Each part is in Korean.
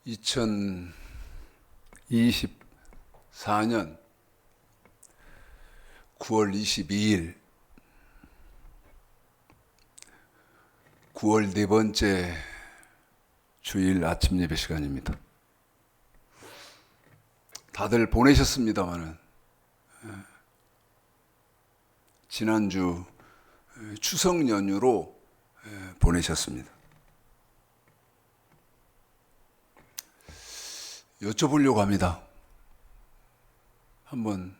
2024년 9월 22일 9월 네 번째 주일 아침 예배 시간입니다. 다들 보내셨습니다마는 지난주 추석 연휴로 보내셨습니다. 여쭤보려고 합니다. 한번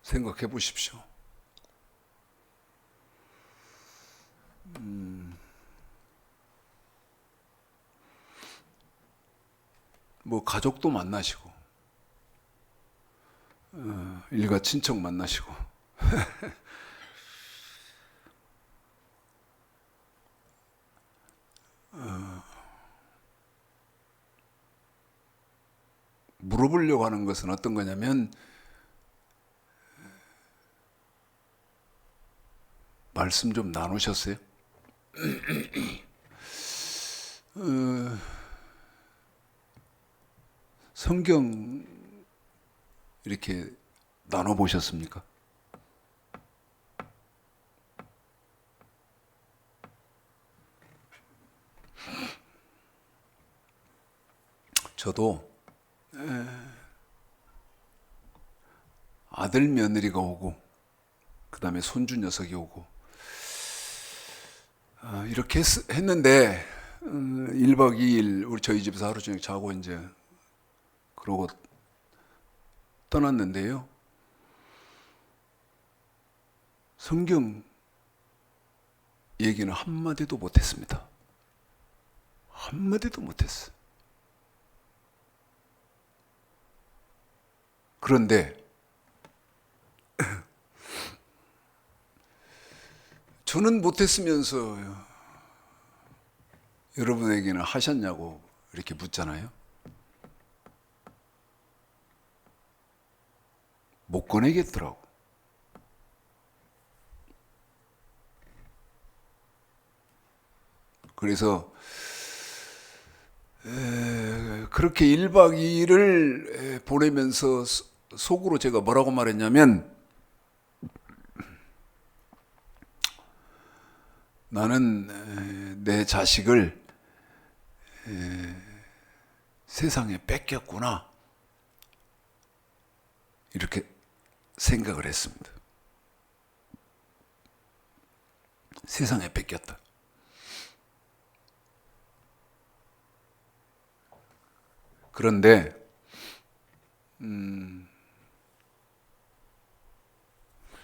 생각해 보십시오. 뭐 가족도 만나시고 일가 친척 만나시고 물어보려고 하는 것은 어떤 거냐면 말씀 좀 나누셨어요? 성경 이렇게 나눠보셨습니까? 저도 아들 며느리가 오고 그 다음에 손주 녀석이 오고 이렇게 했는데 1박 2일 우리 저희 집에서 하루 종일 자고 이제 그러고 떠났는데요. 성경 얘기는 한마디도 못했습니다. 한마디도 못했어요. 그런데 저는 못했으면서 여러분에게는 하셨냐고 이렇게 묻잖아요. 못 꺼내겠더라고. 그래서 그렇게 1박 2일을 보내면서 속으로 제가 뭐라고 말했냐면 나는 내 자식을 세상에 뺏겼구나 이렇게 생각을 했습니다. 세상에 뺏겼다. 그런데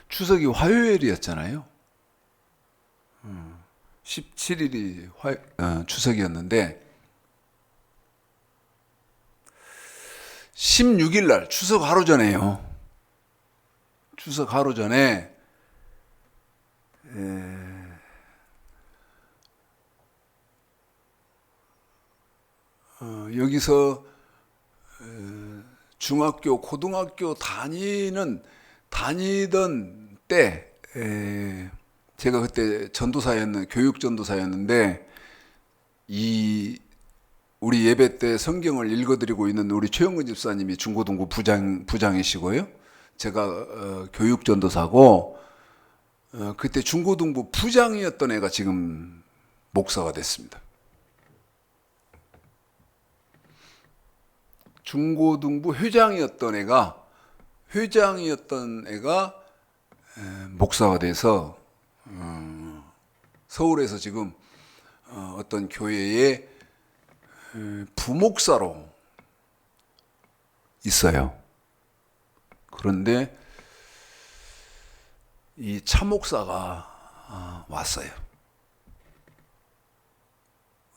추석이 화요일이었잖아요. 17일이 추석이었는데 16일 날 추석 하루 전에요. 추석 하루 전에 여기서 중학교, 고등학교 다니던 때 제가 그때 교육 전도사였는데 우리 예배 때 성경을 읽어드리고 있는 우리 최영근 집사님이 중고등부 부장이시고요. 제가 교육 전도사고 그때 중고등부 부장이었던 애가 지금 목사가 됐습니다. 중고등부 회장이었던 애가 목사가 돼서 서울에서 지금 어떤 교회의 부목사로 있어요. 그런데 이 차목사가 왔어요.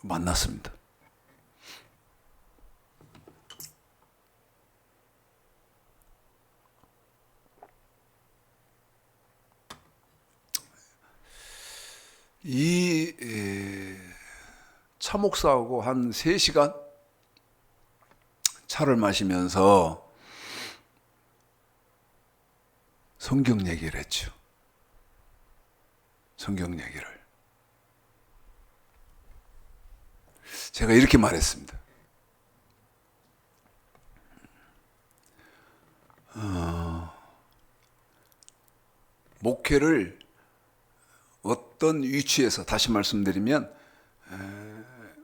만났습니다. 이 차목사하고 한 3시간 차를 마시면서 성경 얘기를 했죠. 성경 얘기를. 제가 이렇게 말했습니다. 목회를 어떤 위치에서, 다시 말씀드리면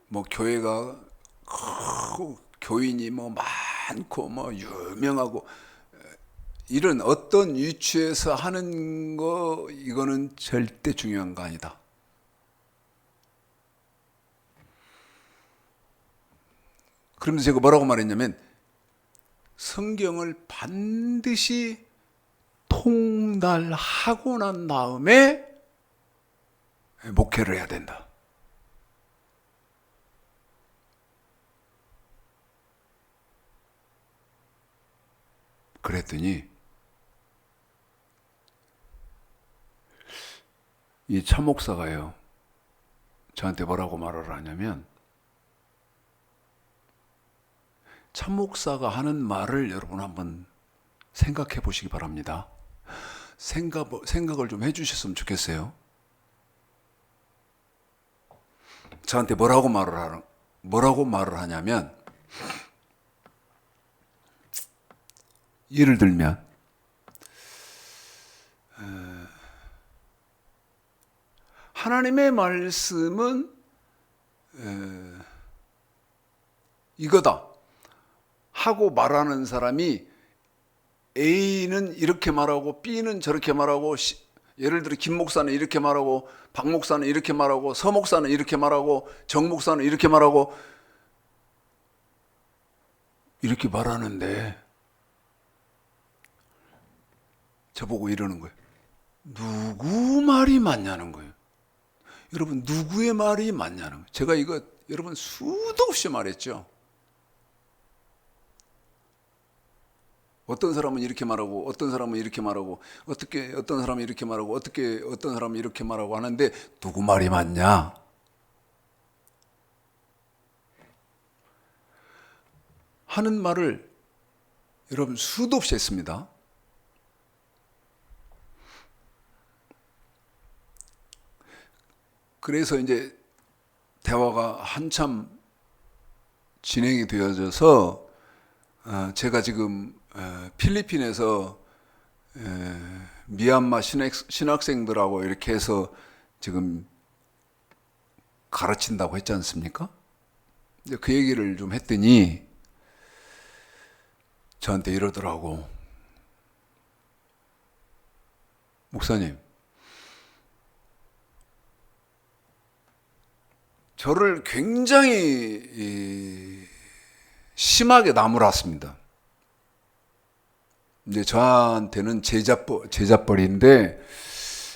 뭐 교회가 크고 교인이 뭐 많고 뭐 유명하고 이런 어떤 위치에서 하는 거, 이거는 절대 중요한 거 아니다. 그러면서 제가 뭐라고 말했냐면, 성경을 반드시 통달하고 난 다음에 목회를 해야 된다. 그랬더니 이 참목사가요, 저한테 뭐라고 말을 하냐면, 참목사가 하는 말을 여러분 한번 생각해 보시기 바랍니다. 생각을 좀 해주셨으면 좋겠어요. 저한테 뭐라고 말을 하냐면, 예를 들면 하나님의 말씀은 이거다 하고 말하는 사람이 A는 이렇게 말하고 B는 저렇게 말하고, 예를 들어 김 목사는 이렇게 말하고 박 목사는 이렇게 말하고 서 목사는 이렇게 말하고 정 목사는 이렇게 말하고 이렇게 말하는데, 저보고 이러는 거예요. 누구 말이 맞냐는 거예요. 여러분, 누구의 말이 맞냐는 거예요. 제가 이거 여러분 수도 없이 말했죠. 어떤 사람은 이렇게 말하고 어떤 사람은 이렇게 말하고, 어떻게 어떤 사람은 이렇게 말하고 어떻게 어떤 사람은 이렇게 말하고 하는데, 누구 말이 맞냐? 하는 말을 여러분 수도 없이 했습니다. 그래서 이제 대화가 한참 진행이 되어져서 제가 지금 필리핀에서 미얀마 신학생들하고 이렇게 해서 지금 가르친다고 했지 않습니까? 그 얘기를 좀 했더니 저한테 이러더라고. 목사님, 저를 굉장히 심하게 나무랐습니다. 이제 저한테는 제자벌인데,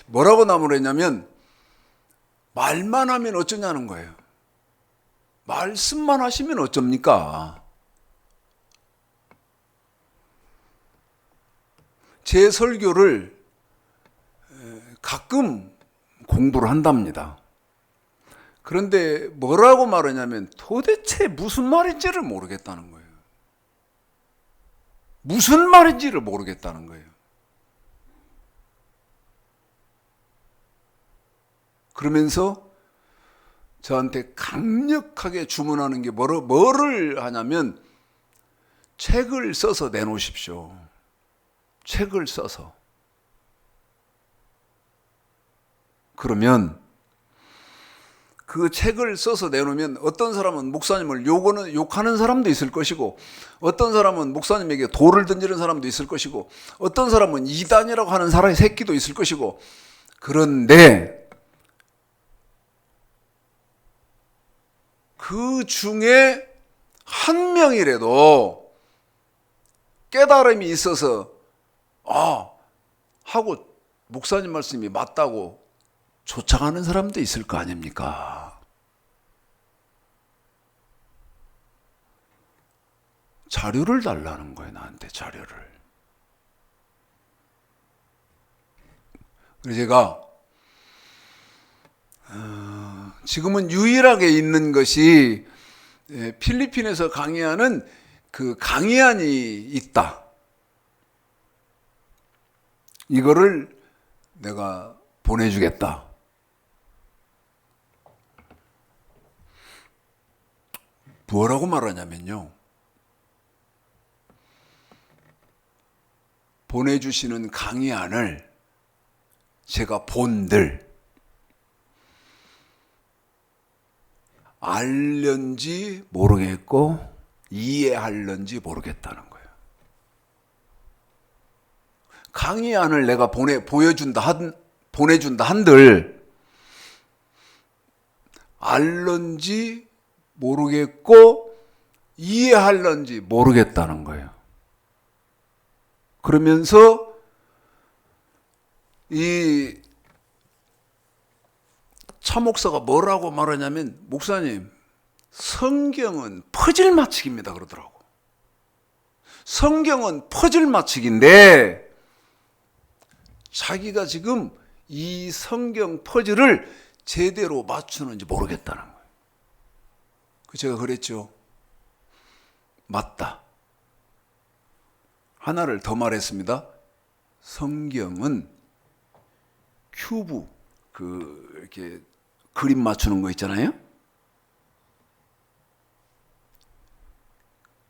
뭐라고 나무랬냐면, 말만 하면 어쩌냐는 거예요. 말씀만 하시면 어쩝니까? 제 설교를 가끔 공부를 한답니다. 그런데 뭐라고 말하냐면, 도대체 무슨 말인지를 모르겠다는 거예요. 무슨 말인지를 모르겠다는 거예요. 그러면서 저한테 강력하게 주문하는 게 뭐를 하냐면, 책을 써서 내놓으십시오. 책을 써서. 그러면 그 책을 써서 내놓으면 어떤 사람은 목사님을 욕하는 사람도 있을 것이고, 어떤 사람은 목사님에게 돌을 던지는 사람도 있을 것이고, 어떤 사람은 이단이라고 하는 사람의 새끼도 있을 것이고, 그런데 그 중에 한 명이라도 깨달음이 있어서 하고 목사님 말씀이 맞다고 쫓아가는 사람도 있을 거 아닙니까? 자료를 달라는 거예요, 나한테 자료를. 그래서 제가 지금은 유일하게 있는 것이 필리핀에서 강의하는 그 강의안이 있다. 이거를 내가 보내주겠다. 뭐라고 말하냐면요. 보내주시는 강의안을 제가 본들 알는지 모르겠고 이해할는지 모르겠다는 거예요. 강의안을 내가 보내준다 한들 알는지 모르겠고 이해할는지 모르겠다는 거예요. 그러면서 이 차목사가 뭐라고 말하냐면, 목사님, 성경은 퍼즐 맞추기입니다 그러더라고. 성경은 퍼즐 맞추기인데 자기가 지금 이 성경 퍼즐을 제대로 맞추는지 모르겠다는 거예요. 제가 그랬죠. 맞다. 하나를 더 말했습니다. 성경은 큐브, 이렇게 그림 맞추는 거 있잖아요.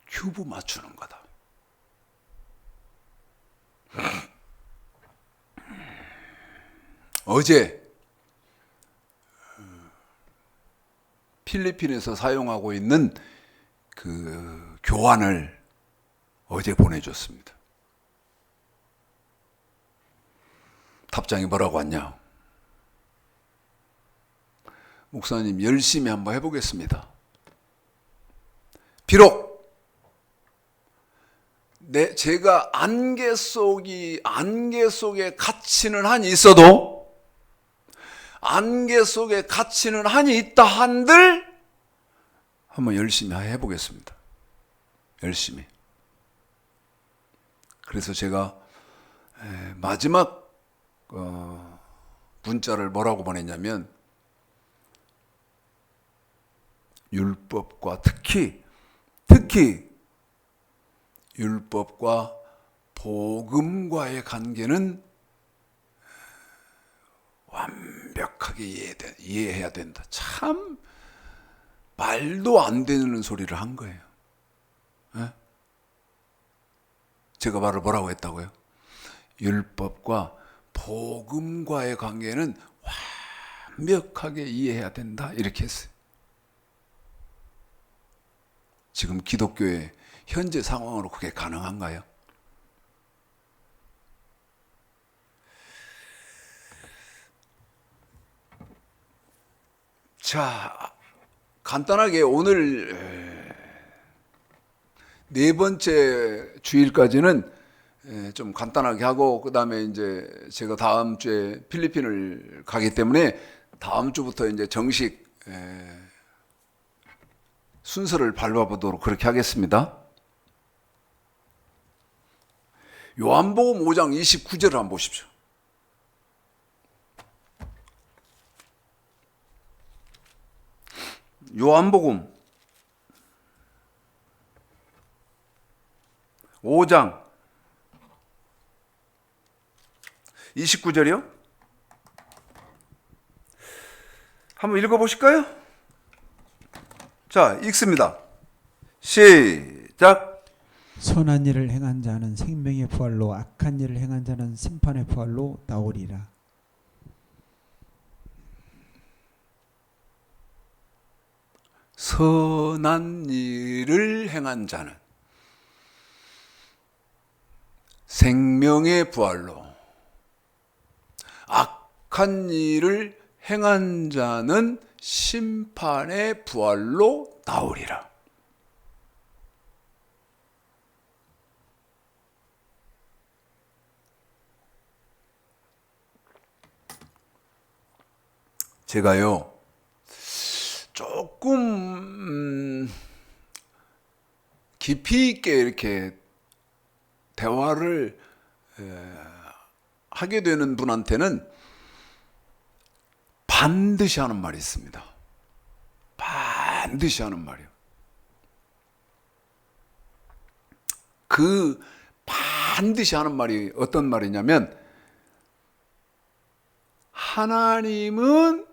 큐브 맞추는 거다. 어제 필리핀에서 사용하고 있는 그 교환을 어제 보내줬습니다. 답장이 뭐라고 왔냐? 목사님, 열심히 한번 해보겠습니다. 비록 제가 안개 속에 갇히는 한이 있어도, 안개 속에 갇히는 한이 있다 한들 한번 열심히 해보겠습니다. 열심히. 그래서 제가 마지막 문자를 뭐라고 보냈냐면, 율법과 특히 율법과 복음과의 관계는 완벽하게 이해해야 된다. 참 말도 안 되는 소리를 한 거예요. 네? 제가 말을 뭐라고 했다고요? 율법과 복음과의 관계는 완벽하게 이해해야 된다. 이렇게 했어요. 지금 기독교의 현재 상황으로 그게 가능한가요? 자, 간단하게 오늘 네 번째 주일까지는 좀 간단하게 하고, 그 다음에 이제 제가 다음 주에 필리핀을 가기 때문에 다음 주부터 이제 정식 순서를 밟아보도록 그렇게 하겠습니다. 요한복음 5장 29절을 한번 보십시오. 요한복음 5장 29절이요? 한번 읽어보실까요? 자, 읽습니다. 시작. 선한 일을 행한 자는 생명의 부활로, 악한 일을 행한 자는 심판의 부활로 나오리라. 선한 일을 행한 자는 생명의 부활로, 악한 일을 행한 자는 심판의 부활로 나오리라. 제가요, 조금 깊이 있게 이렇게 대화를 하게 되는 분한테는 반드시 하는 말이 있습니다. 반드시 하는 말이요. 그 반드시 하는 말이 어떤 말이냐면, 하나님은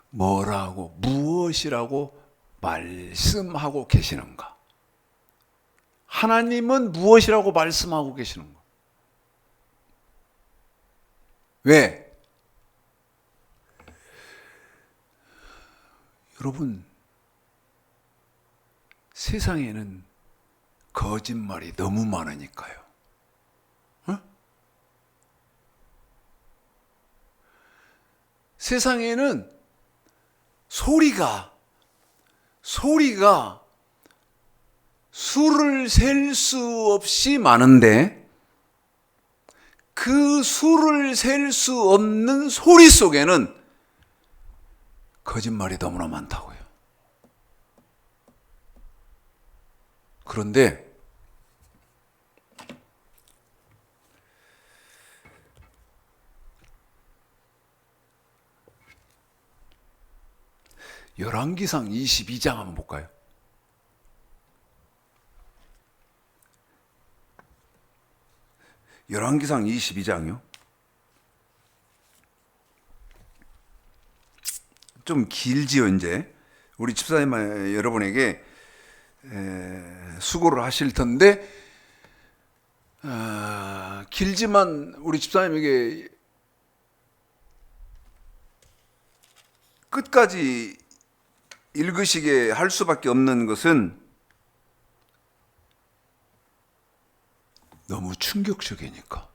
뭐라고, 무엇이라고 말씀하고 계시는가? 하나님은 무엇이라고 말씀하고 계시는가? 왜? 여러분, 세상에는 거짓말이 너무 많으니까요. 어? 세상에는 소리가 수를 셀 수 없이 많은데 그 수를 셀 수 없는 소리 속에는 거짓말이 너무나 많다고요. 그런데 열왕기상 22장 한번 볼까요? 열왕기상 22장이요. 좀 길지요. 이제 우리 집사님 여러분에게 수고를 하실 텐데 길지만 우리 집사님에게 끝까지 읽으시게 할 수밖에 없는 것은 너무 충격적이니까.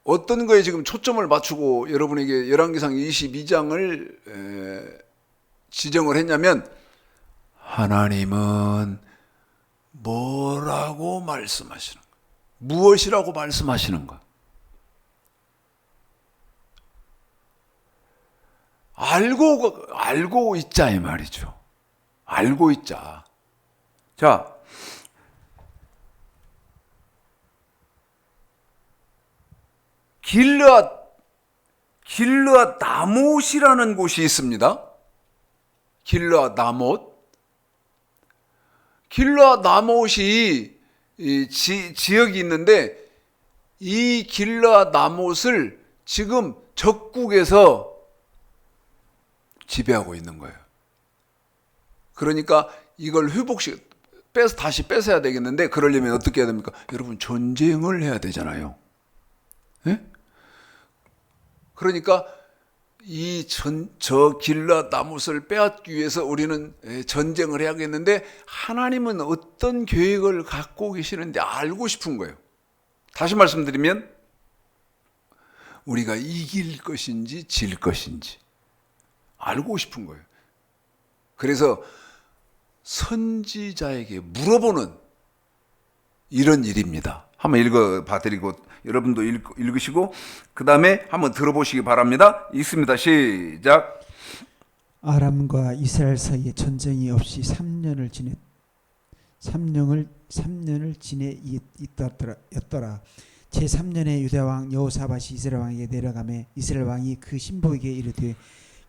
어떤 거에 지금 초점을 맞추고 여러분에게 열왕기상 22장을 지정을 했냐면 하나님은 뭐라고 말씀하시는 가 무엇이라고 말씀하시는가? 알고 있자 이 말이죠. 알고 있자. 자, 길르앗 나못이라는 곳이 있습니다. 길르앗 나못이 지역이 있는데 이 길르앗 나못을 지금 적국에서 지배하고 있는 거예요. 그러니까 이걸 다시 뺏어야 되겠는데 그러려면 어떻게 해야 됩니까? 여러분 전쟁을 해야 되잖아요. 네? 그러니까 저 길르앗 나못을 빼앗기 위해서 우리는 전쟁을 해야겠는데 하나님은 어떤 계획을 갖고 계시는지 알고 싶은 거예요. 다시 말씀드리면 우리가 이길 것인지 질 것인지 알고 싶은 거예요. 그래서 선지자에게 물어보는 이런 일입니다. 한번 읽어봐 드리고 여러분도 읽으시고 그 다음에 한번 들어보시기 바랍니다. 읽습니다. 시작. 아람과 이스라엘 사이에 전쟁이 없이 3년을 지내었더라. 제3년에 유다 왕 여호사밧이 이스라엘 왕에게 내려가매 이스라엘 왕이 그 신복에게 이르되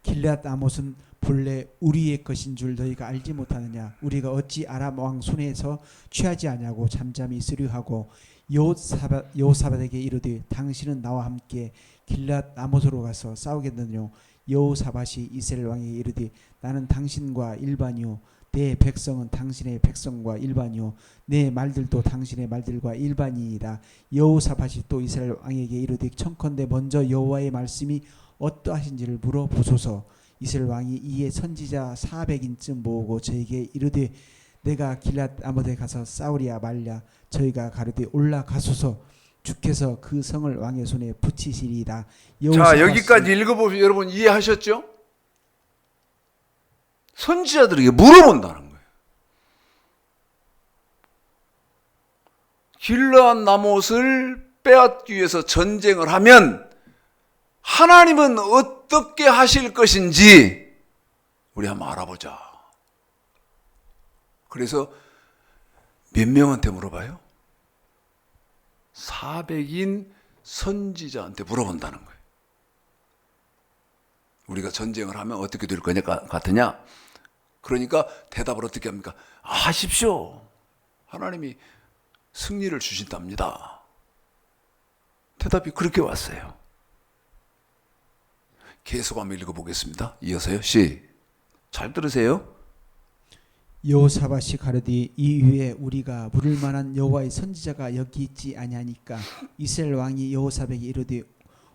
길르앗 나못은 본래 우리의 것인 줄 너희가 알지 못하느냐? 우리가 어찌 아람 왕 손에서 취하지 아니하고 잠잠히 있으려 하고 여호사밧에게 이르되 당신은 나와 함께 길르앗 나못으로 가서 싸우겠느뇨? 여호사밧이 이스라엘 왕에게 이르되 나는 당신과 일반이요 내 백성은 당신의 백성과 일반이요 내 말들도 당신의 말들과 일반이이다. 여호사밧이 또 이스라엘 왕에게 이르되 청컨대 먼저 여호와의 말씀이 어떠하신지를 물어보소서. 이스라엘 왕이 이에 선지자 400인쯤 모으고 저에게 이르되 내가 길앗 나못에 가서 싸우랴 말랴. 저희가 가르되 올라가소서. 주께서 그 성을 왕의 손에 붙이시리이다. 자, 여기까지 읽어보시면 여러분 이해하셨죠? 선지자들에게 물어본다는 거예요. 길르앗 나못을 빼앗기 위해서 전쟁을 하면 하나님은 어떻게 하실 것인지 우리 한번 알아보자. 그래서 몇 명한테 물어봐요? 400인 선지자한테 물어본다는 거예요. 우리가 전쟁을 하면 어떻게 될 거냐 같으냐? 그러니까 대답을 어떻게 합니까? 하십시오. 하나님이 승리를 주신답니다. 대답이 그렇게 왔어요. 계속 한번 읽어보겠습니다. 이어서요. 잘 들으세요. 여호사밧이 가로되 이후에 우리가 물을 만한 여호와의 선지자가 여기 있지 아니하니까 이스라엘 왕이 여호사밧에게 이르되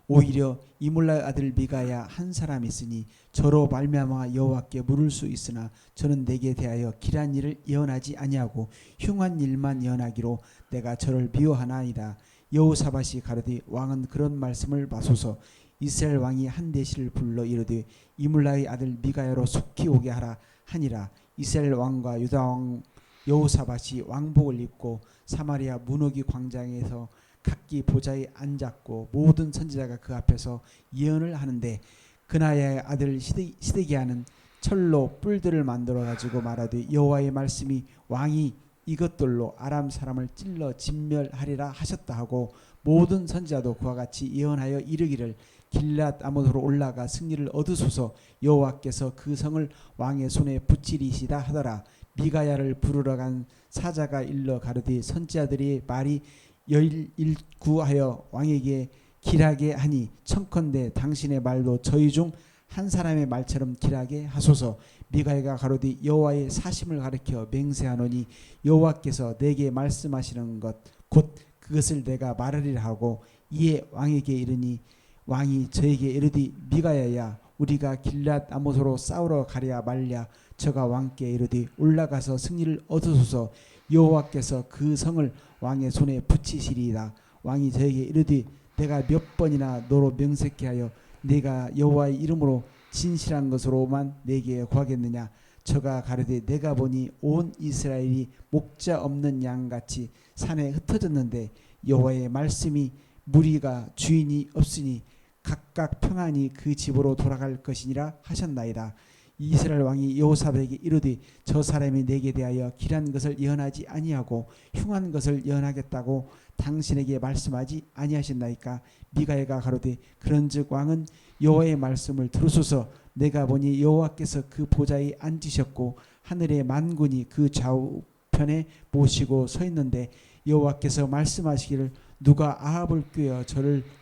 오히려 이물라의 아들 미가야 한 사람이 있으니 저로 말미암아 여호와께 물을 수 있으나 저는 내게 대하여 길한 일을 예언하지 아니하고 흉한 일만 예언하기로 내가 저를 미워하나이다. 여호사밧이 가로되 왕은 그런 말씀을 마소서. 이스라엘 왕이 한 대시를 불러 이르되 이물라의 아들 미가야로 속히 오게 하라 하니라. 이스라엘 왕과 유다 왕 여호사밧이 왕복을 입고 사마리아 문호기 광장에서 각기 보좌에 앉았고 모든 선지자가 그 앞에서 예언을 하는데 그나야의 아들 시드기야는 철로 뿔들을 만들어 가지고 말하되 여호와의 말씀이 왕이 이것들로 아람 사람을 찔러 진멸하리라 하셨다 하고 모든 선지자도 그와 같이 예언하여 이르기를 길앗 아몬으로 올라가 승리를 얻으소서. 여호와께서 그 성을 왕의 손에 붙이리시다 하더라. 미가야를 부르러 간 사자가 일러 가르되 선지자들이 말이 열일구하여 왕에게 길하게 하니 청컨대 당신의 말도 저희 중 한 사람의 말처럼 길하게 하소서. 미가야가 가로되 여호와의 사심을 가리켜 맹세하노니 여호와께서 내게 말씀하시는 것 곧 그것을 내가 말하리라 하고 이에 왕에게 이르니 왕이 저에게 이르되 미가야야 우리가 길앗 아못으로 싸우러 가랴 말랴. 저가 왕께 이르되 올라가서 승리를 얻으소서. 여호와께서 그 성을 왕의 손에 붙이시리이다. 왕이 저에게 이르되 내가 몇 번이나 너로 명색케 하여 내가 여호와의 이름으로 진실한 것으로만 내게 구하겠느냐. 저가 가르되 내가 보니 온 이스라엘이 목자 없는 양같이 산에 흩어졌는데 여호와의 말씀이 무리가 주인이 없으니 각각 평안히 그 집으로 돌아갈 것이니라 하셨나이다. 이스라엘 왕이 여호사밧에게 이르되 저 사람이 내게 대하여 길한 것을 예언하지 아니하고 흉한 것을 예언하겠다고 당신에게 말씀하지 아니하셨나이까. 미가야가 가로되 그런즉 왕은 여호와의 말씀을 들으소서. 내가 보니 여호와께서 그 보좌에 앉으셨고 하늘의 만군이 그 좌우편에 모시고 서 있는데 여호와께서 말씀하시기를 누가 아합을 꾀어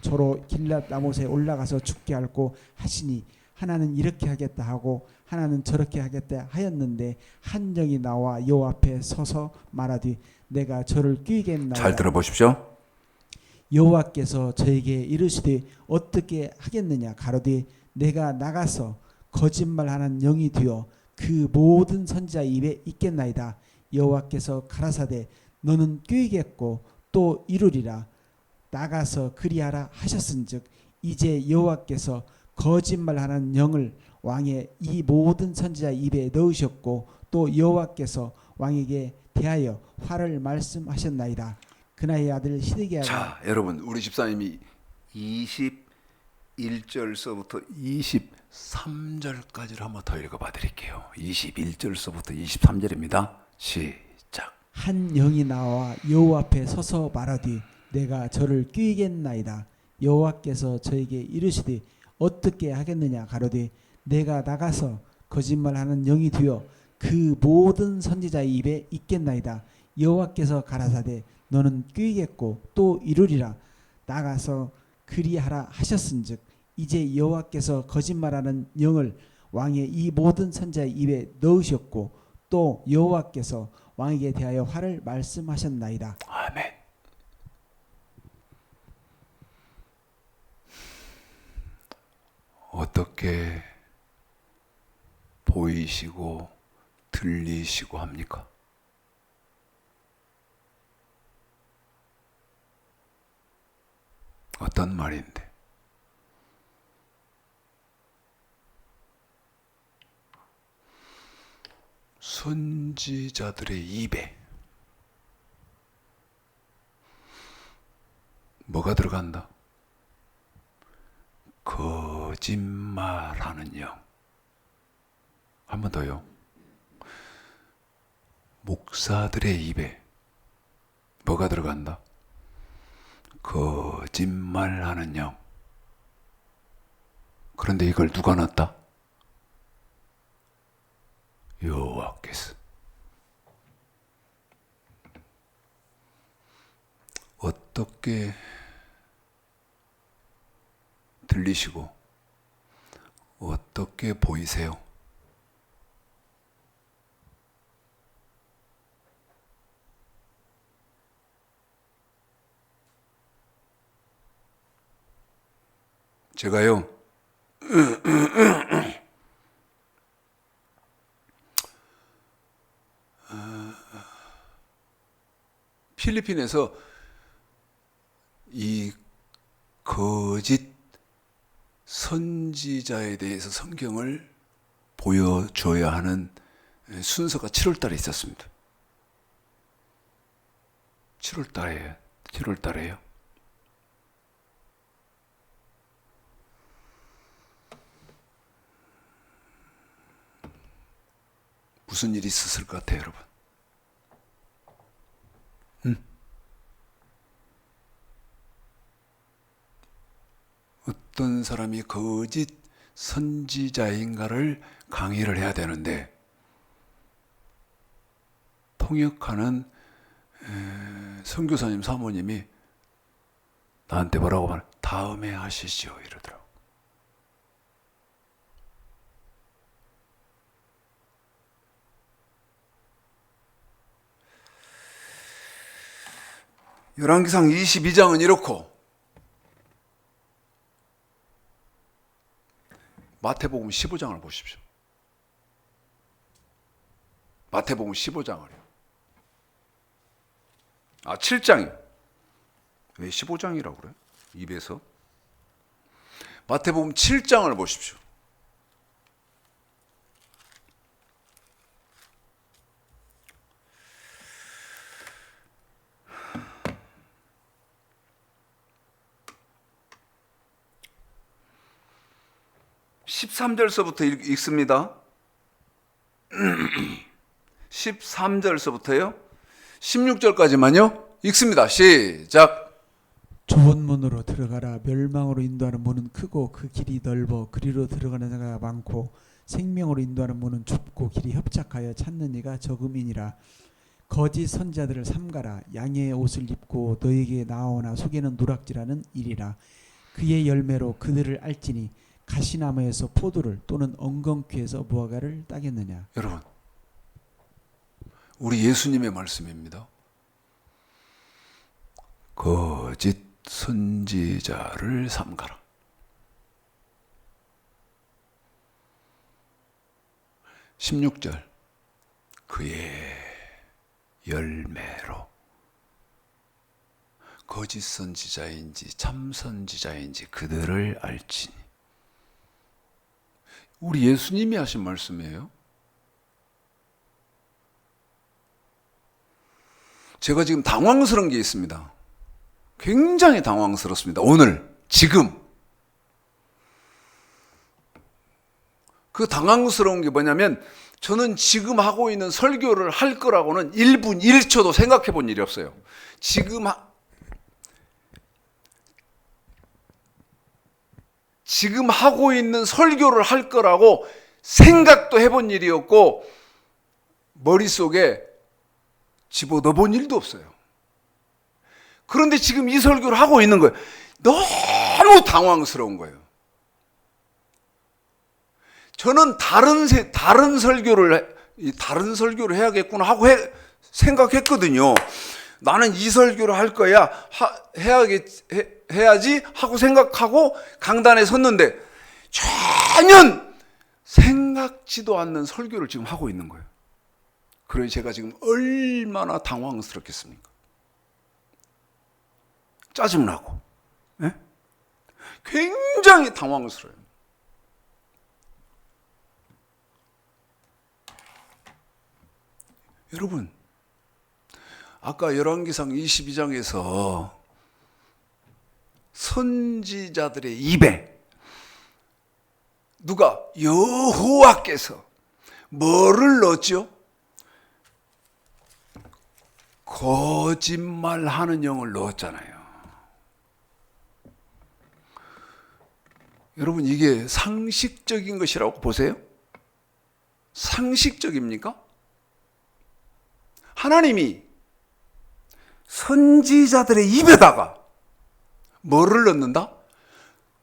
저로 길앗 아못에 올라가서 죽게 할고 하시니 하나는 이렇게 하겠다 하고 하나는 저렇게 하겠다 하였는데 한 영이 나와 여호와 앞에 서서 말하되 내가 저를 꾀겠나이다. 잘 들어보십시오. 여호와께서 저에게 이르시되 어떻게 하겠느냐. 가로되 내가 나가서 거짓말하는 영이 되어 그 모든 선지자 입에 있겠나이다. 여호와께서 가라사대 너는 꾀겠고 또 이루리라. 나가서 그리하라 하셨은즉 이제 여호와께서 거짓말하는 영을 왕의 이 모든 선지자 입에 넣으셨고 또 여호와께서 왕에게 대하여 화를 말씀하셨나이다. 그나의 아들 시드기야가 자, 여러분 우리 집사님이 21절서부터 23절까지를 한번 더 읽어봐 드릴게요. 21절서부터 23절입니다. 시작. 한 영이 나와 여호와 앞에 서서 말하되 내가 저를 꾀겠나이다. 여호와께서 저에게 이르시되 어떻게 하겠느냐. 가로되 내가 나가서 거짓말하는 영이 되어 그 모든 선지자 입에 있겠나이다. 여호와께서 가라사대 너는 꾀겠고 또 이루리라. 나가서 그리하라 하셨은즉 이제 여호와께서 거짓말하는 영을 왕의 이 모든 선지자 입에 넣으셨고 또 여호와께서 왕에게 대하여 화를 말씀하셨나이다. 아멘. 어떻게 보이시고 들리시고 합니까? 어떤 말인데? 선지자들의 입에 뭐가 들어간다? 거짓말하는 영. 한 번 더요. 목사들의 입에 뭐가 들어간다? 거짓말하는 영. 그런데 이걸 누가 놨다? 여호와께서. 어떻게 들리시고 어떻게 보이세요? 제가요, 필리핀에서 이 거짓 선지자에 대해서 성경을 보여줘야 하는 순서가 7월 달에 있었습니다. 7월 달에요. 무슨 일이 있었을 것 같아요, 여러분? 어떤 사람이 거짓 선지자인가를 강의를 해야 되는데, 통역하는 선교사님 사모님이 나한테 뭐라고 말? 다음에 하시지요 이러더라고. 열왕기상 22장은 이렇고, 마태복음 15장을 보십시오. 마태복음 15장을요. 7장이요. 왜 15장이라고 그래요? 입에서. 마태복음 7장을 보십시오. (13절서부터) 읽습니다. 13절서부터요 16절까지만요 읽습니다. 시작. 좁은 문으로 들어가라. 멸망으로 인도하는 문은 크고 그 길이 넓어 그리로 들어가는 자가 많고 생명으로 인도하는 문은 좁고 길이 협착하여 찾는 이가 적음이니라. 거짓 선지자들을 삼가라. 양의 옷을 입고 너에게 나오나 속에는 누락지라는 일이라. 그의 열매로 그들을 알지니 가시나무에서 포도를 또는 엉겅퀴에서 무화과를 따겠느냐. 여러분, 우리 예수님의 말씀입니다. 거짓 선지자를 삼가라. 16절, 그의 열매로 거짓 선지자인지 참 선지자인지 그들을 알지니. 우리 예수님이 하신 말씀이에요. 제가 지금 당황스러운 게 있습니다. 굉장히 당황스럽습니다. 오늘, 지금. 그 당황스러운 게 뭐냐면, 저는 지금 하고 있는 설교를 할 거라고는 1분 1초도 생각해 본 일이 없어요. 지금 하고 있는 설교를 할 거라고 생각도 해본 일이 없고 머릿속에 집어넣어 본 일도 없어요. 그런데 지금 이 설교를 하고 있는 거예요. 너무 당황스러운 거예요. 저는 다른 설교를 해야겠구나 하고 생각했거든요. 나는 이 설교를 할 거야, 해야지 하고 생각하고 강단에 섰는데 전혀 생각지도 않는 설교를 지금 하고 있는 거예요. 그래서 제가 지금 얼마나 당황스럽겠습니까? 짜증나고, 네? 굉장히 당황스러워요. 여러분, 아까 열왕기상 22장에서 선지자들의 입에 누가 여호와께서 뭐를 넣었죠? 거짓말하는 영을 넣었잖아요. 여러분, 이게 상식적인 것이라고 보세요? 상식적입니까? 하나님이 선지자들의 입에다가 뭐를 넣는다?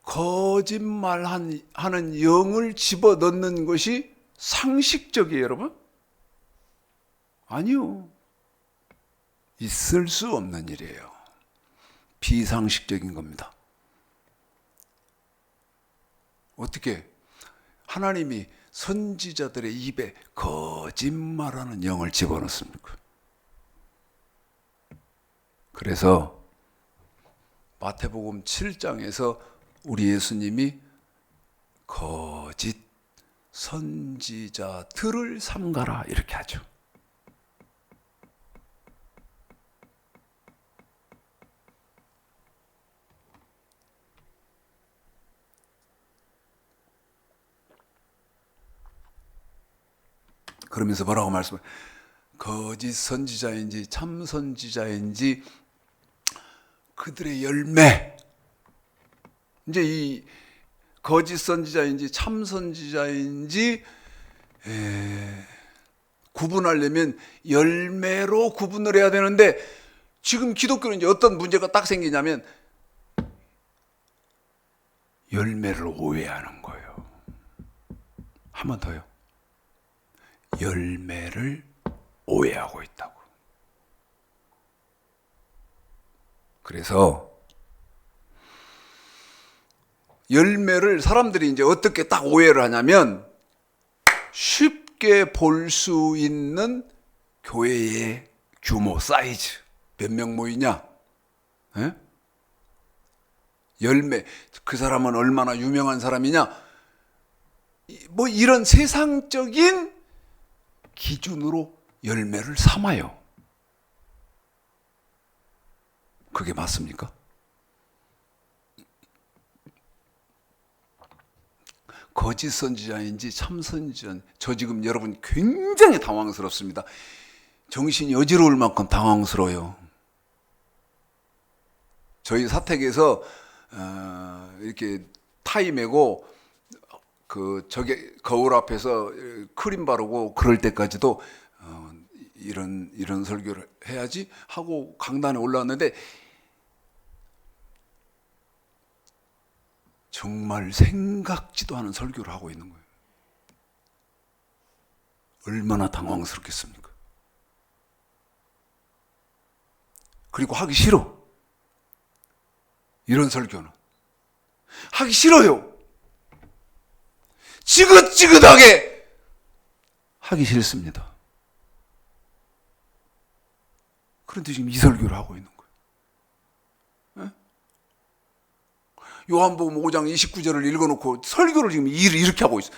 거짓말하는 영을 집어넣는 것이 상식적이에요, 여러분? 아니요. 있을 수 없는 일이에요. 비상식적인 겁니다. 어떻게 하나님이 선지자들의 입에 거짓말하는 영을 집어넣습니까? 그래서 마태복음 7장에서 우리 예수님이 거짓 선지자들을 삼가라 이렇게 하죠. 그러면서 뭐라고 말씀해요? 거짓 선지자인지 참 선지자인지 그들의 열매. 이제 이 거짓 선지자인지 참 선지자인지 구분하려면 열매로 구분을 해야 되는데, 지금 기독교는 이제 어떤 문제가 딱 생기냐면 열매를 오해하는 거예요. 한 번 더요. 열매를 오해하고 있다고. 그래서 열매를 사람들이 이제 어떻게 딱 오해를 하냐면, 쉽게 볼 수 있는 교회의 규모, 사이즈, 몇 명 모이냐, 에? 열매, 그 사람은 얼마나 유명한 사람이냐, 뭐 이런 세상적인 기준으로 열매를 삼아요. 그게 맞습니까? 거짓 선지자인지 참 선지자인지, 저 지금 여러분 굉장히 당황스럽습니다. 정신이 어지러울 만큼 당황스러워요. 저희 사택에서 이렇게 타이 메고 저게 거울 앞에서 크림 바르고 그럴 때까지도 이런 설교를 해야지 하고 강단에 올라왔는데, 정말 생각지도 않은 설교를 하고 있는 거예요. 얼마나 당황스럽겠습니까? 그리고 하기 싫어. 이런 설교는 하기 싫어요. 지긋지긋하게 하기 싫습니다. 그런데 지금 이 설교를 하고 있는 거예요. 요한복음 5장 29절을 읽어놓고 설교를 지금 이렇게 하고 있어요.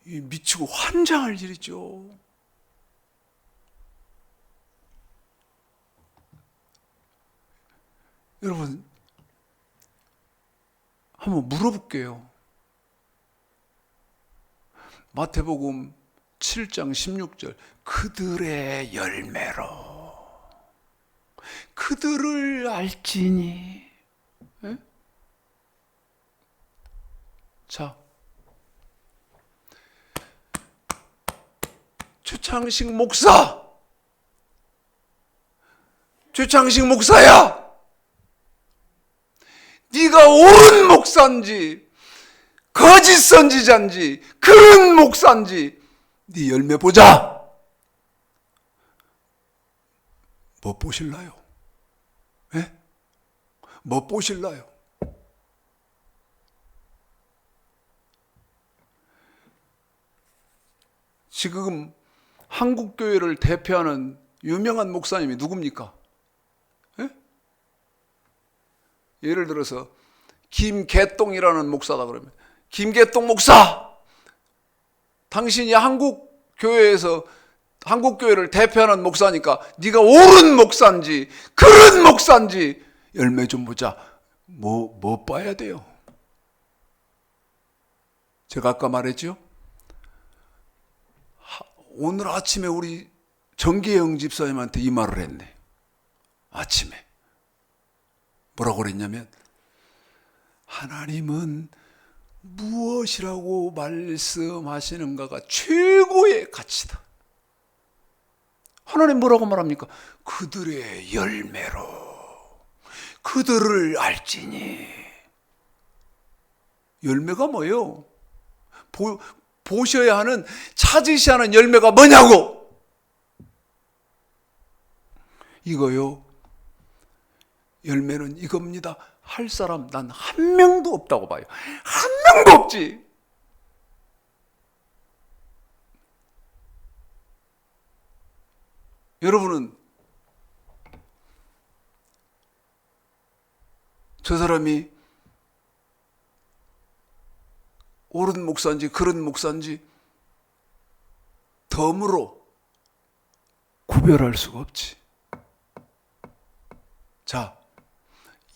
미치고 환장할 일이죠. 여러분, 한번 물어볼게요. 마태복음 7장 16절, 그들의 열매로 그들을 알지니. 에? 자, 최창식 목사야, 네가 옳은 목사인지 거짓 선지자인지 그런 목사인지 네 열매 보자. 뭐 보실라요? 예? 뭐 보실라요? 지금 한국 교회를 대표하는 유명한 목사님이 누굽니까? 예? 예를 들어서 김개똥이라는 목사다 그러면, 김개똥 목사, 당신이 한국 교회에서 한국 교회를 대표하는 목사니까 네가 옳은 목사인지 그런 목사인지 열매 좀 보자. 뭐 봐야 돼요? 제가 아까 말했죠? 오늘 아침에 우리 정계영 집사님한테 이 말을 했네. 아침에 뭐라고 그랬냐면, 하나님은 무엇이라고 말씀하시는가가 최고의 가치다. 하나님 뭐라고 말합니까? 그들의 열매로 그들을 알지니. 열매가 뭐예요? 보셔야 하는, 찾으셔야 하는 열매가 뭐냐고! 이거요. 열매는 이겁니다. 할 사람 난 한 명도 없다고 봐요. 한 명도 없지. 여러분은 저 사람이 옳은 목사인지 그런 목사인지 덤으로 구별할 수가 없지. 자,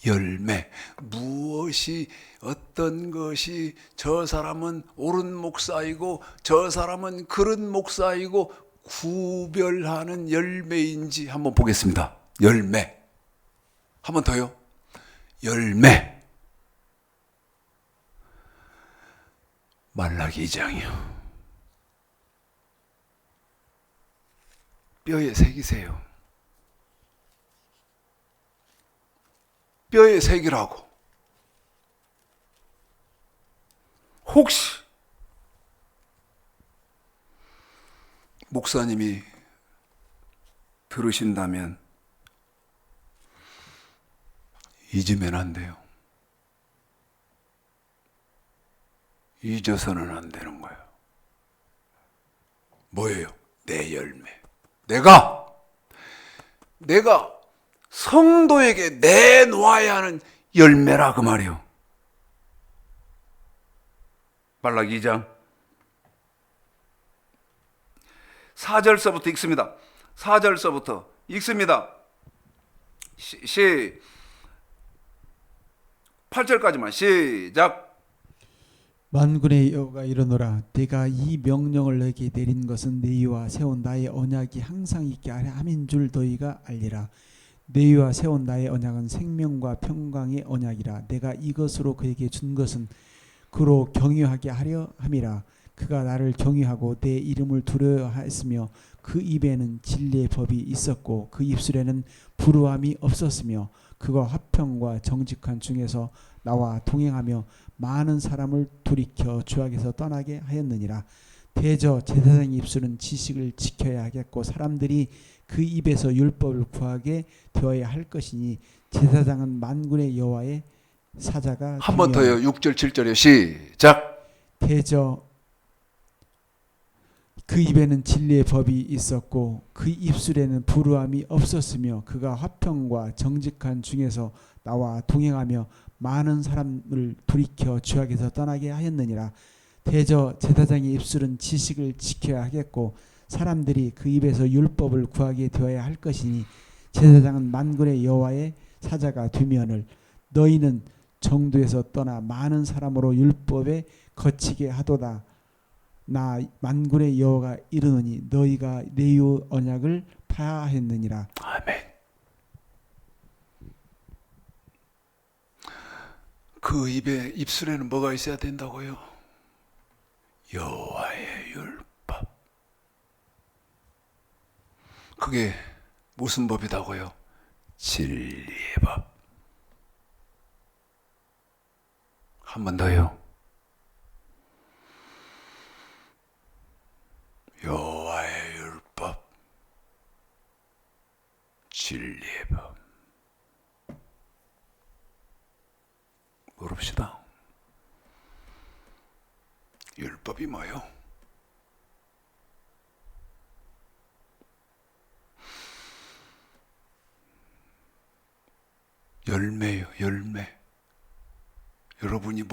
열매. 무엇이, 어떤 것이 저 사람은 옳은 목사이고 저 사람은 그런 목사이고 구별하는 열매인지 한번 보겠습니다. 열매. 한 번 더요. 열매. 말라기 2장이요. 뼈에 새기세요. 뼈에 새기라고. 혹시 목사님이 들으신다면 잊으면 안 돼요. 잊어서는 안 되는 거예요. 뭐예요? 내 열매. 내가 성도에게 내놓아야 하는 열매라 그 말이에요. 말라기 2장 4절서부터 읽습니다. 4절서부터 읽습니다. 8절까지만 시작. 만군의 여호와가 이르노라. 내가 이 명령을 너에게 내린 것은 너희와 세운 나의 언약이 항상 있게 하려 함인 줄 너희가 알리라. 너희와 세운 나의 언약은 생명과 평강의 언약이라. 내가 이것으로 그에게 준 것은 그로 경유하게 하려 함이라. 그가 나를 경유하고 내 이름을 두려워하였으며 그 입에는 진리의 법이 있었고 그 입술에는 불우함이 없었으며 그가 화평과 정직한 중에서 나와 동행하며 많은 사람을 돌이켜 죄악에서 떠나게 하였느니라. 대저 제사장의 입술은 지식을 지켜야 하겠고 사람들이 그 입에서 율법을 구하게 되어야 할 것이니 제사장은 만군의 여호와의 사자가 한 번 더요. 6절 7절이요. 시작. 대저 그 입에는 진리의 법이 있었고 그 입술에는 불우함이 없었으며 그가 화평과 정직한 중에서 나와 동행하며 많은 사람을 돌이켜 죄악에서 떠나게 하였느니라. 대저 제사장의 입술은 지식을 지켜야 하겠고 사람들이 그 입에서 율법을 구하게 되어야 할 것이니 제사장은 만군의 여호와의 사자가 되면을 너희는 정도에서 떠나 많은 사람으로 율법에 거치게 하도다. 나 만군의 여호와가 이르노니 너희가 내 언약을 파하였느니라. 아멘. 그 입술에는 뭐가 있어야 된다고요? 여호와의 율법. 그게 무슨 법이다고요? 진리의 법. 한 번 더요. 여호와의 율법, 진리의 법. 물읍시다. 율법이 뭐요? 열매요, 열매. 여러분이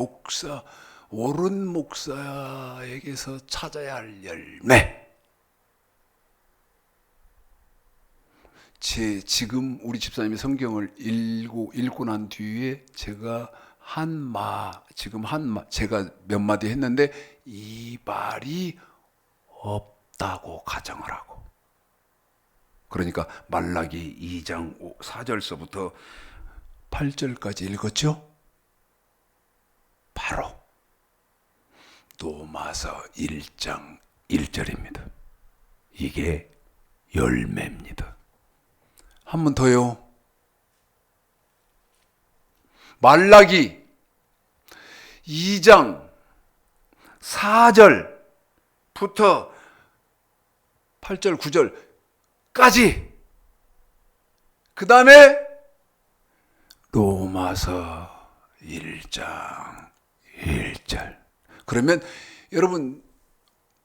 옳은 목사에게서 찾아야 할 열매. 지금 우리 집사님이 성경을 읽고 난 뒤에 제가 제가 몇 마디 했는데 이 말이 없다고 가정을 하고. 그러니까 말라기 2장 4절서부터 8절까지 읽었죠? 바로 로마서 1장 1절입니다. 이게 열매입니다. 한 번 더요. 말라기 2장 4절부터 8절, 9절까지, 그 다음에 로마서 1장 1절. 그러면 여러분,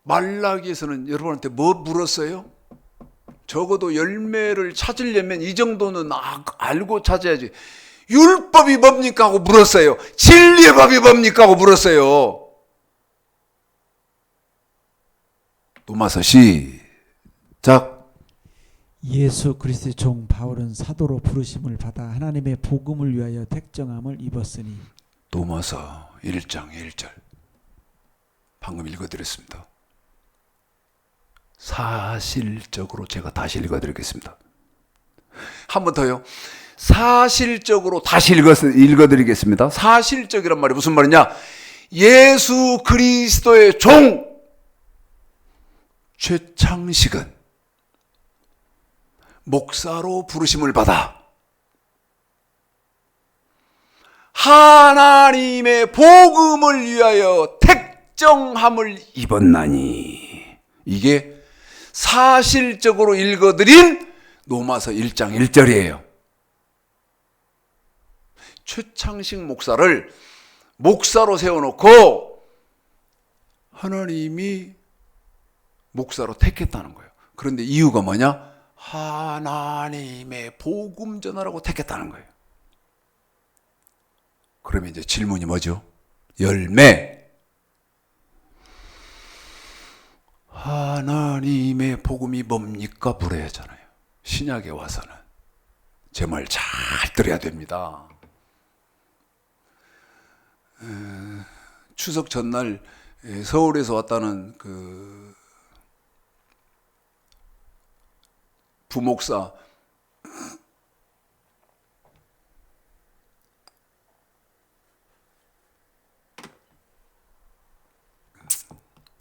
말라기에서는 여러분한테 뭐 물었어요? 적어도 열매를 찾으려면 이 정도는 알고 찾아야지. 율법이 뭡니까 하고 물었어요. 진리의 법이 뭡니까 하고 물었어요. 로마서 시작. 예수 그리스도의 종 바울은 사도로 부르심을 받아 하나님의 복음을 위하여 택정함을 입었으니. 로마서 1장 1절. 방금 읽어드렸습니다. 사실적으로 제가 다시 읽어드리겠습니다. 한 번 더요. 사실적으로 다시 읽어드리겠습니다. 사실적이란 말이 무슨 말이냐? 예수 그리스도의 종 최창식은 목사로 부르심을 받아 하나님의 복음을 위하여 택정함을 입었나니. 이게 사실적으로 읽어드린 로마서 1장 1절이에요. 최창식 목사를 목사로 세워놓고 하나님이 목사로 택했다는 거예요. 그런데 이유가 뭐냐? 하나님의 복음 전하라고 택했다는 거예요. 그러면 이제 질문이 뭐죠? 열매. 하나님의 복음이 뭡니까? 물어야 하잖아요. 신약에 와서는. 제 말 잘 들어야 됩니다. 추석 전날 서울에서 왔다는 그 부목사,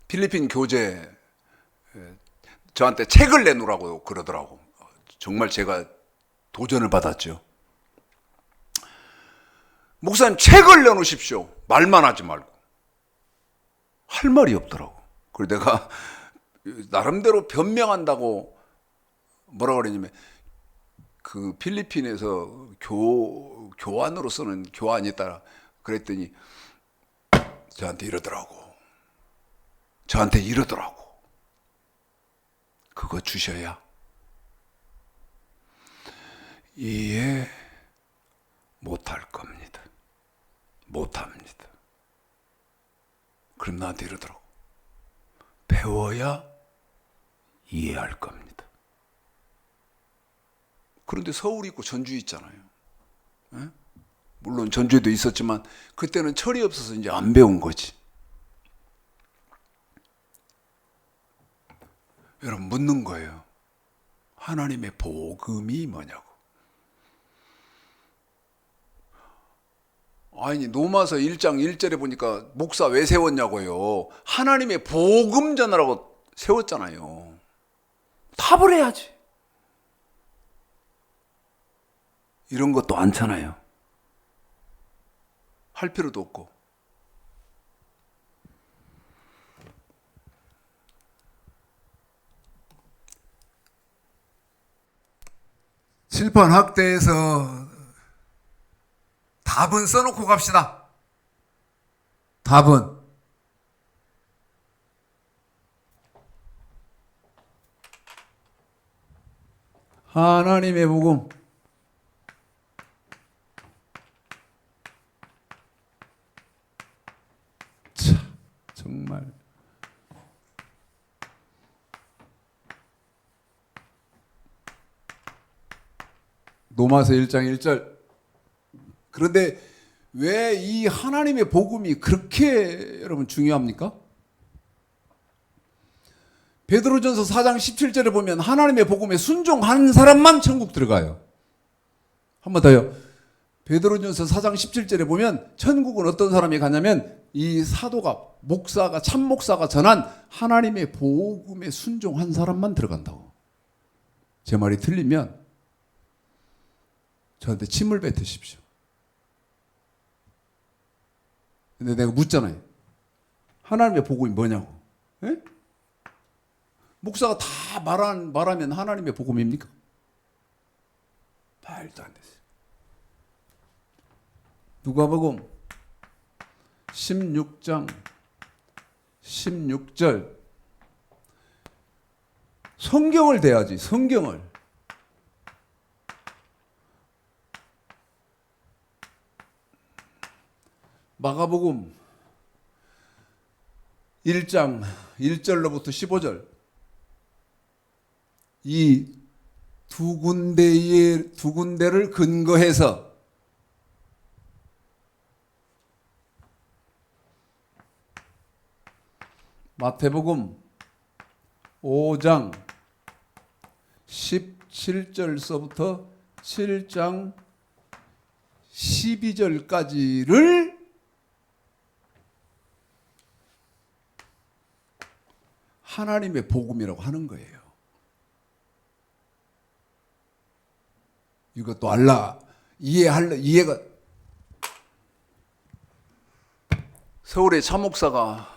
필리핀 교재 저한테 책을 내놓으라고 그러더라고. 정말 제가 도전을 받았죠. 목사님, 책을 내놓으십시오. 말만 하지 말고. 할 말이 없더라고. 그래서 내가 나름대로 변명한다고 뭐라 그러냐면, 그 필리핀에서 교환으로서는 교환이 있다 그랬더니 저한테 이러더라고. 그거 주셔야 이해 못할 겁니다. 못합니다. 그럼 나한테 이러더라고. 배워야 이해할 겁니다. 그런데 서울이 있고 전주 있잖아요. 에? 물론 전주에도 있었지만 그때는 철이 없어서 이제 안 배운 거지. 여러분, 묻는 거예요. 하나님의 복음이 뭐냐고. 아니, 로마서 1장 1절에 보니까 목사 왜 세웠냐고요. 하나님의 복음 전하라고 세웠잖아요. 답을 해야지. 이런 것도 않잖아요. 할 필요도 없고. 칠판 확대해서 답은 써놓고 갑시다. 답은 하나님의 복음. 참, 정말 로마서 1장 1절. 그런데 왜 이 하나님의 복음이 그렇게 여러분 중요합니까? 베드로전서 4장 17절에 보면 하나님의 복음에 순종하는 사람만 천국 들어가요. 한 번 더요. 베드로전서 4장 17절에 보면 천국은 어떤 사람이 가냐면 이 사도가, 목사가, 참 목사가 전한 하나님의 복음에 순종한 사람만 들어간다고. 제 말이 틀리면 저한테 침을 뱉으십시오. 근데 내가 묻잖아요. 하나님의 복음이 뭐냐고. 예? 목사가 다 말하면 하나님의 복음입니까? 말도 안 됐어요. 누가복음 16장 16절 성경을 대야지. 성경을. 마가복음 1장 1절로부터 15절 이 두 군데를 근거해서 마태복음 5장 17절서부터 7장 12절까지를 하나님의 복음이라고 하는 거예요. 이것도 이해가 서울의 차목사가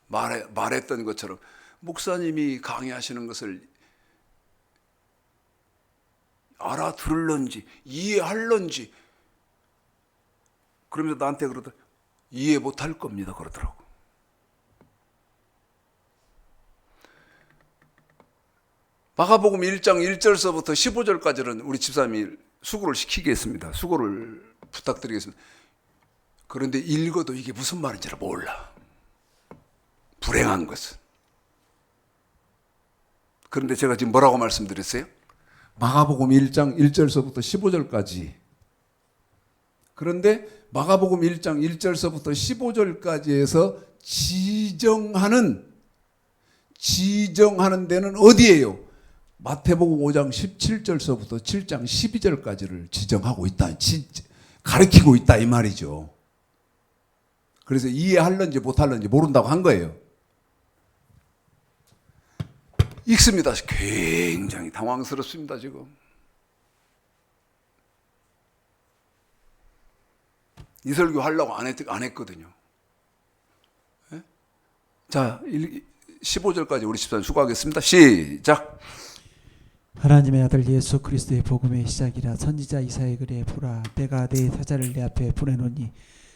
말했던 것처럼 목사님이 강의하시는 것을 알아들을런지 이해할런지 그러면서 나한테 그러더라고. 이해 못할 겁니다 그러더라고. 마가복음 1장 1절서부터 15절까지는 우리 집사님이 수고를 시키겠습니다. 수고를 부탁드리겠습니다. 그런데 읽어도 이게 무슨 말인지를 몰라. 불행한 것은. 그런데 제가 지금 뭐라고 말씀드렸어요? 마가복음 1장 1절서부터 15절까지. 그런데 마가복음 1장 1절서부터 15절까지에서 지정하는 데는 어디예요? 마태복음 5장 17절서부터 7장 12절까지를 지정하고 있다. 가르치고 있다 이 말이죠. 그래서 이해할런지 못할런지 모른다고 한 거예요. 읽습니다. 굉장히 당황스럽습니다 지금. 이 설교 하려고 안 했거든요. 네? 자 15절까지 우리 집사님 수고하겠습니다. 시작. 하나님의 아들 예수 그리스도의 복음의 시작이라 선지자 이사야 글에 보라 내가 내 사자를 내 앞에 보내노니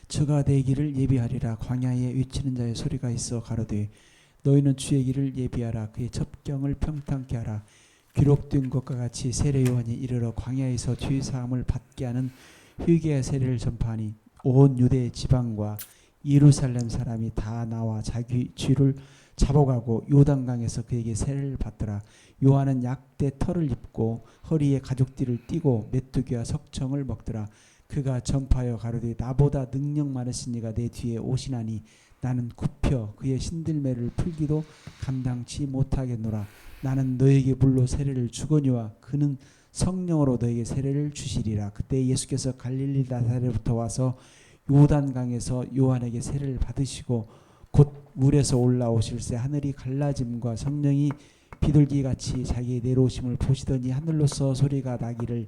저가 내 길을 예비하리라. 광야에 외치는 자의 소리가 있어 가로되 너희는 주의 길을 예비하라. 그의 첩경을 평탄케 하라. 기록된 것과 같이 세례 요한이 이르러 광야에서 죄 사함을 받게 하는 회개의 세례를 전파하니 온 유대 지방과 예루살렘 사람이 다 나와 자기 죄를 잡아가고 요단강에서 그에게 세례를 받더라. 요한은 약대 털을 입고 허리에 가죽띠를 띠고 메뚜기와 석청을 먹더라. 그가 전파하여 가로되 나보다 능력 많으신 이가 내 뒤에 오시나니 나는 굽혀 그의 신들매를 풀기도 감당치 못하겠노라. 나는 너에게 물로 세례를 주거니와 그는 성령으로 너에게 세례를 주시리라. 그때 예수께서 갈릴리 나사렛부터 와서 요단강에서 요한에게 세례를 받으시고 곧 물에서 올라오실새 하늘이 갈라짐과 성령이 비둘기같이 자기의 내려오심을 보시더니 하늘로서 소리가 나기를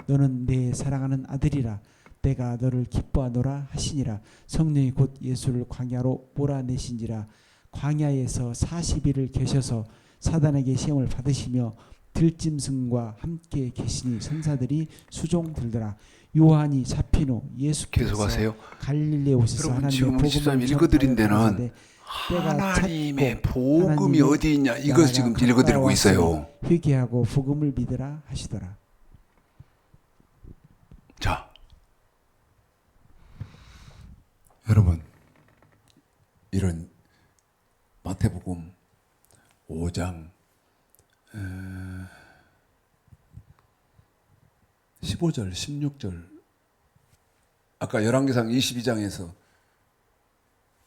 너는 내 사랑하는 아들이라 내가 너를 기뻐하노라 하시니라. 성령이 곧 예수를 광야로 몰아내신지라. 광야에서 40일을 계셔서 사단에게 시험을 받으시며 들짐승과 함께 계시니 천사들이 수종 들더라. 요한이 잡힌 후 예수께서 계속하세요. 갈릴리에 오셔서 여러분 하나님의 지금 우리 집사님 복음을 읽어드린 전파하여 데는 때가 하나님의 찼고 복음이 어디 있냐 이걸 지금 읽어드리고 있어요. 회개하고 복음을 믿으라 하시더라. 자, 여러분 이런 마태복음 5장 15절 16절 아까 열왕기상 22장에서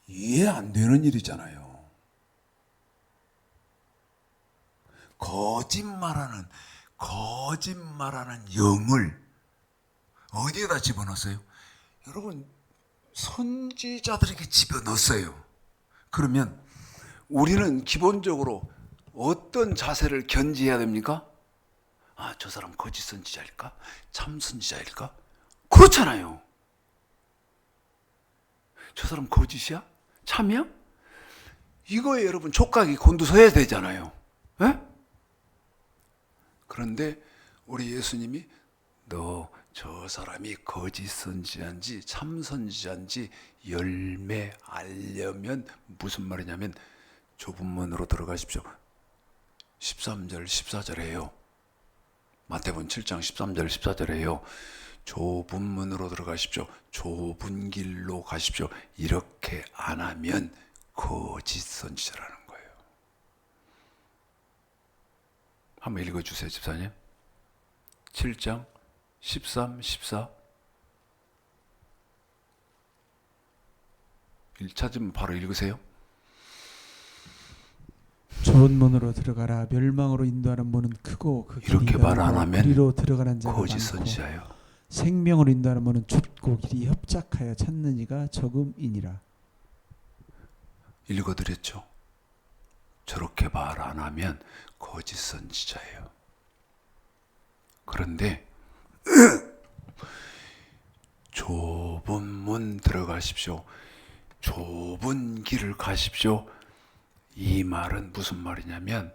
이해 안 되는 일이잖아요. 거짓말하는 영을 어디에다 집어넣었어요? 여러분 선지자들에게 집어넣었어요. 그러면 우리는 기본적으로 어떤 자세를 견지해야 됩니까? 아, 저 사람 거짓 선지자일까? 참 선지자일까? 그렇잖아요. 저 사람 거짓이야? 참이야? 이거에 여러분 촉각이 곤두서야 되잖아요. 에? 그런데 우리 예수님이 너 저 사람이 거짓 선지자인지 참 선지자인지 열매 알려면 무슨 말이냐면 좁은 문으로 들어가십시오. 13절 14절에요. 마태복음 7장 13절 14절에요. 좁은 문으로 들어가십시오. 좁은 길로 가십시오. 이렇게 안 하면 거짓 선지자라는 거예요. 한번 읽어주세요, 집사님. 7장 13, 14. 찾으면 바로 읽으세요. 좁은 문으로 들어가라. 멸망으로 인도하는 문은 크고 그 길이 이렇게 말 안 넓고 하면 그리로 들어가는 자가 거짓 많고 선지자예요. 생명으로 인도하는 문은 좁고 길이 협착하여 찾는 이가 적음이니라. 읽어드렸죠. 저렇게 말 안 하면 거짓 선지자예요. 그런데 좁은 문 들어가십시오. 좁은 길을 가십시오. 이 말은 무슨 말이냐면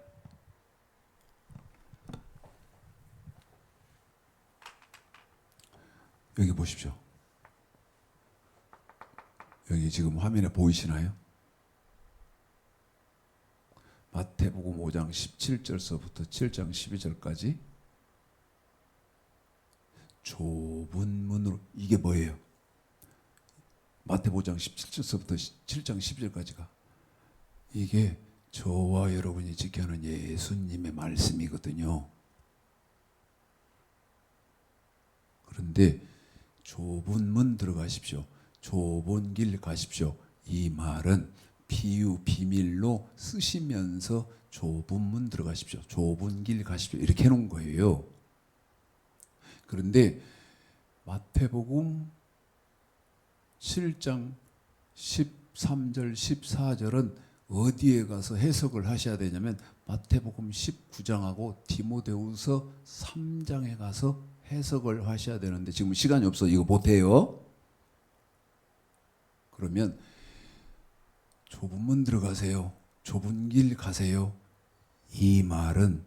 여기 보십시오. 여기 지금 화면에 보이시나요? 마태복음 5장 17절서부터 7장 12절까지 좁은 문으로, 이게 뭐예요? 마태복음 5장 17절서부터 7장 12절까지가 이게 저와 여러분이 지켜하는 예수님의 말씀이거든요. 그런데 좁은 문 들어가십시오. 좁은 길 가십시오. 이 말은 비유, 비밀로 쓰시면서 좁은 문 들어가십시오. 좁은 길 가십시오. 이렇게 해놓은 거예요. 그런데 마태복음 7장 13절, 14절은 어디에 가서 해석을 하셔야 되냐면 마태복음 19장하고 디모데후서 3장에 가서 해석을 하셔야 되는데 지금 시간이 없어 이거 못해요. 그러면 좁은 문 들어가세요. 좁은 길 가세요. 이 말은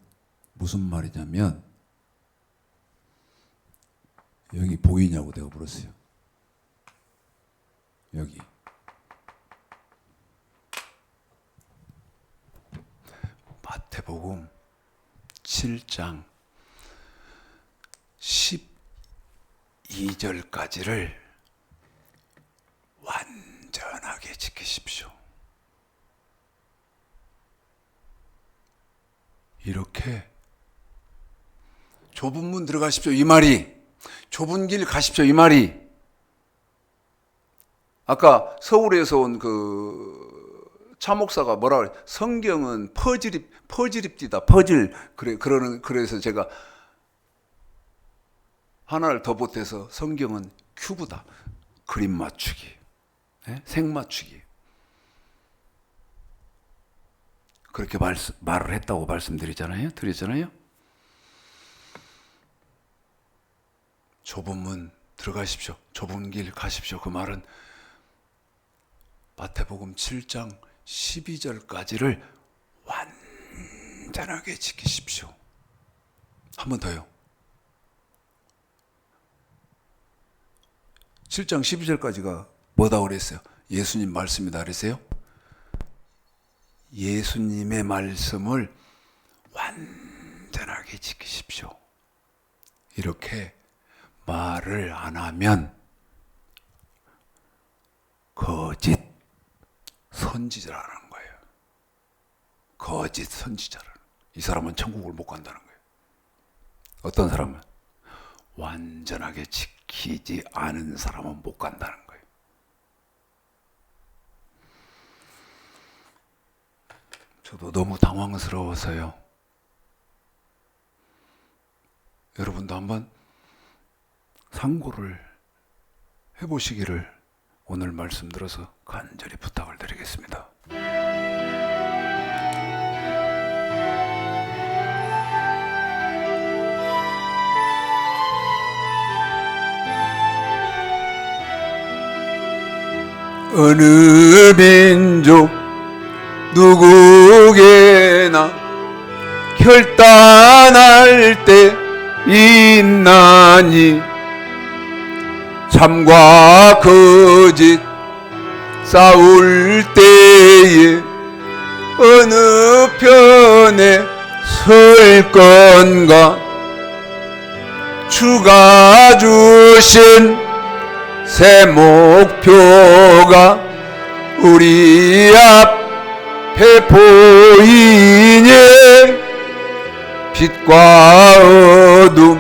무슨 말이냐면 여기 보이냐고 내가 물었어요. 여기 마태복음 7장 12절까지를 완전하게 지키십시오. 이렇게 좁은 문 들어가십시오. 이 말이 좁은 길 가십시오. 이 말이 아까 서울에서 온 그 차목사가 뭐라 그래? 성경은 퍼즐입디다. 퍼즐. 그래서 제가 하나를 더 보태서 성경은 큐브다. 그림 맞추기. 네? 색 맞추기. 그렇게 말을 했다고 말씀드렸잖아요. 좁은 문 들어가십시오. 좁은 길 가십시오. 그 말은 마태복음 7장 12절까지를 완전하게 지키십시오. 한 번 더요. 7장 12절까지가 뭐다 그랬어요? 예수님 말씀이다 그랬어요? 예수님의 말씀을 완전하게 지키십시오. 이렇게 말을 안 하면 거짓 선지자라는 거예요. 거짓 선지자라는. 이 사람은 천국을 못 간다는 거예요. 어떤 사람은 완전하게 지키지 않은 사람은 못 간다는 거예요. 저도 너무 당황스러워서요. 여러분도 한번 상고를 해보시기를 오늘 말씀 들어서 간절히 부탁을 드리겠습니다. 어느 민족 누구게나 결단할 때 있나니 참과 거짓 싸울 때에 어느 편에 설 건가 주가 주신 새 목표가 우리 앞에 보이니 빛과 어둠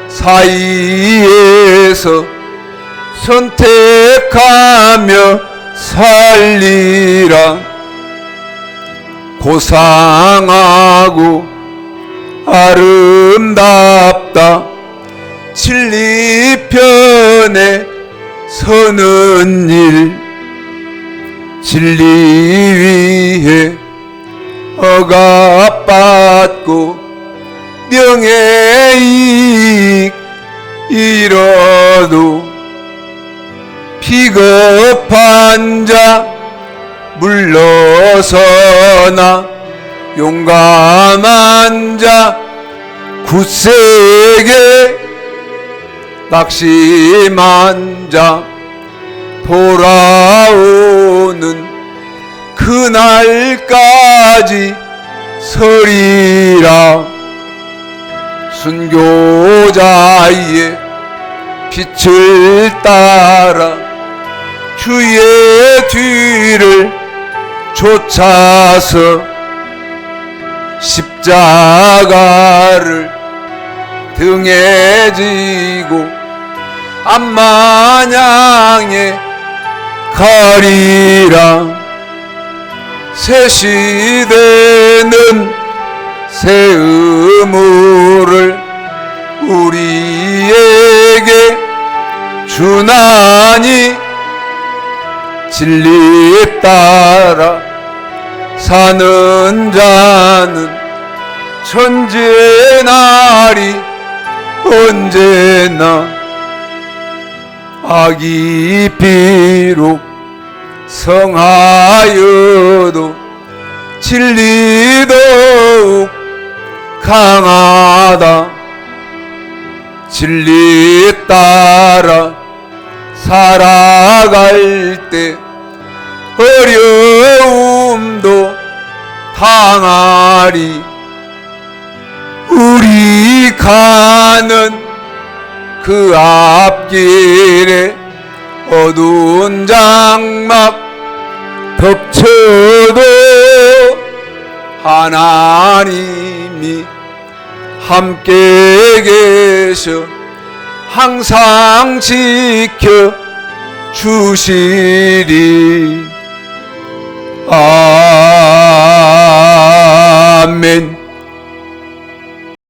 사이에서 선택하며 살리라. 고상하고 아름답다 진리 편에 서는 일 진리 위해 억압받고 명예이익 잃어도 비겁한 자 물러서나 용감한 자 굳세게 낙심한 자 돌아오는 그날까지 서리라. 순교자의 빛을 따라 주의 뒤를 쫓아서 십자가를 등에 지고 앞마냥에 가리라. 새 시대는 새 의무를 우리에게 주나니 진리 따라 사는 자는 천지의 날이 언제나 악이 비록 성하여도 진리 더욱 강하다. 진리 따라 살아갈 때 어려움도 당하리. 우리 가는 그 앞길에 어두운 장막 덮쳐도 하나님이 함께 계셔 항상 지켜 주시리.